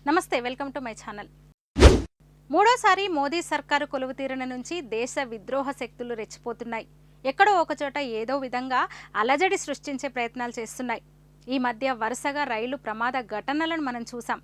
నమస్తే, welcome to my channel. మూడోసారి మోదీ సర్కారు కొలువుతీరిన నుంచి దేశ విద్రోహ శక్తులు రెచ్చిపోతున్నాయి. ఎక్కడో ఒకచోట ఏదో విధంగా అలజడి సృష్టించే ప్రయత్నాలు చేస్తున్నాయి. ఈ మధ్య వరుసగా రైలు ప్రమాద ఘటనలను మనం చూసాం.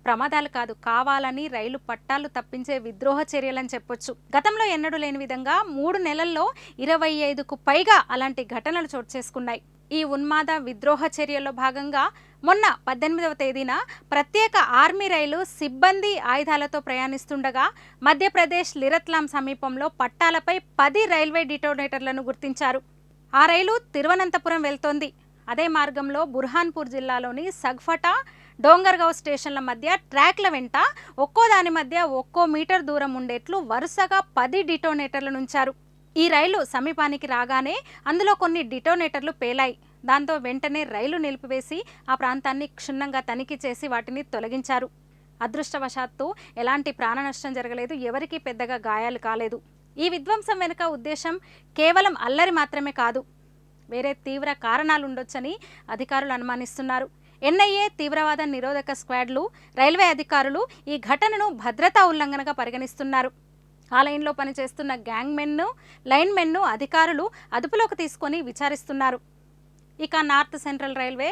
ప్రమాదాలు కాదు, కావాలని రైలు పట్టాలు తప్పించే విద్రోహ చర్యలని చెప్పొచ్చు. గతంలో ఎన్నడూ లేని విధంగా 3 నెలల్లో 25కు పైగా అలాంటి ఘటనలు చోటు చేసుకున్నాయి. ఈ ఉన్మాద విద్రోహ చర్యల్లో భాగంగా మొన్న 18వ తేదీన ప్రత్యేక ఆర్మీ రైలు సిబ్బంది ఆయుధాలతో ప్రయాణిస్తుండగా మధ్యప్రదేశ్ లిరత్లాం సమీపంలో పట్టాలపై 10 రైల్వే డిటోనేటర్లను గుర్తించారు. ఆ రైలు తిరువనంతపురం వెళ్తోంది. అదే మార్గంలో బుర్హాన్పూర్ జిల్లాలోని సగ్ఫటా, డోంగర్గావ్ స్టేషన్ల మధ్య ట్రాక్ల వెంట ఒక్కో దాని మధ్య ఒక్కో మీటర్ దూరం ఉండేట్లు వరుసగా 10 డిటోనేటర్లను ఉంచారు. ఈ రైలు సమీపానికి రాగానే అందులో కొన్ని డిటోనేటర్లు పేలాయి. దాంతో వెంటనే రైలు నిలిపివేసి ఆ ప్రాంతాన్ని క్షుణ్ణంగా తనిఖీ చేసి వాటిని తొలగించారు. అదృష్టవశాత్తు ఎలాంటి ప్రాణ నష్టం జరగలేదు, ఎవరికీ పెద్దగా గాయాలు కాలేదు. ఈ విధ్వంసం వెనుక ఉద్దేశం కేవలం అల్లరి మాత్రమే కాదు, వేరే తీవ్ర కారణాలుండొచ్చని అధికారులు అనుమానిస్తున్నారు. ఎన్ఐఏ, తీవ్రవాద నిరోధక స్క్వాడ్లు, రైల్వే అధికారులు ఈ ఘటనను భద్రతా ఉల్లంఘనగా పరిగణిస్తున్నారు. ఆ లైన్లో పనిచేస్తున్న గ్యాంగ్మెన్ను, లైన్మెన్ను అధికారులు అదుపులోకి తీసుకొని విచారిస్తున్నారు. ఇక నార్త్ సెంట్రల్ రైల్వే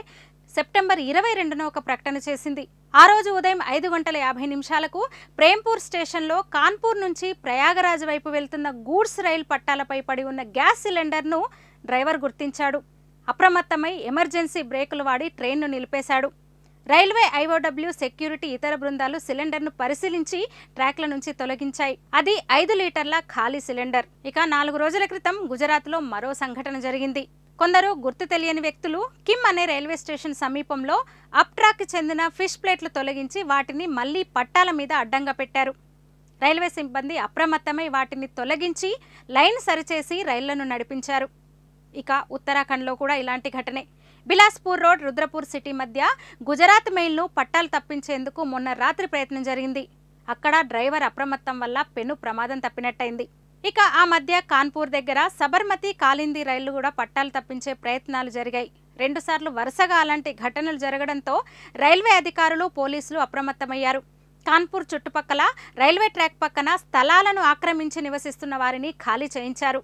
సెప్టెంబర్ 22న ఒక ప్రకటన చేసింది. ఆ రోజు ఉదయం 5:50 ప్రేంపూర్ స్టేషన్లో కాన్పూర్ నుంచి ప్రయాగరాజ్ వైపు వెళ్తున్న గూడ్స్ రైలు పట్టాలపై పడి ఉన్న గ్యాస్ సిలిండర్ను డ్రైవర్ గుర్తించాడు. అప్రమత్తమై ఎమర్జెన్సీ బ్రేకులు వాడి ట్రైన్ను నిలిపేశాడు. రైల్వే ఐఓడబ్ల్యూ, సెక్యూరిటీ, ఇతర బృందాలు సిలిండర్ను పరిశీలించి ట్రాక్ల నుంచి తొలగించాయి. అది 5 లీటర్ల ఖాళీ సిలిండర్. ఇక 4 రోజుల క్రితం గుజరాత్లో మరో సంఘటన జరిగింది. కొందరు గుర్తు తెలియని వ్యక్తులు కిమ్ అనే రైల్వే స్టేషన్ సమీపంలో అప్ ట్రాక్ చెందిన ఫిష్ ప్లేట్లు తొలగించి వాటిని మళ్లీ పట్టాల మీద అడ్డంగా పెట్టారు. రైల్వే సిబ్బంది అప్రమత్తమై వాటిని తొలగించి లైన్ సరిచేసి రైళ్లను నడిపించారు. ఇక ఉత్తరాఖండ్లో కూడా ఇలాంటి ఘటనే. బిలాస్పూర్ రోడ్, రుద్రపూర్ సిటీ మధ్య గుజరాత్ మెయిల్ను పట్టాలు తప్పించేందుకు మొన్న రాత్రి ప్రయత్నం జరిగింది. అక్కడ డ్రైవర్ అప్రమత్తం వల్ల పెను ప్రమాదం తప్పినట్టయింది. ఇక ఆ మధ్య కాన్పూర్ దగ్గర సబర్మతి, కాలింది రైళ్లు కూడా పట్టాలు తప్పించే ప్రయత్నాలు జరిగాయి. 2 సార్లు వరుసగా అలాంటి ఘటనలు జరగడంతో రైల్వే అధికారులు, పోలీసులు అప్రమత్తమయ్యారు. కాన్పూర్ చుట్టుపక్కల రైల్వే ట్రాక్ పక్కన స్థలాలను ఆక్రమించి నివసిస్తున్న వారిని ఖాళీ చేయించారు.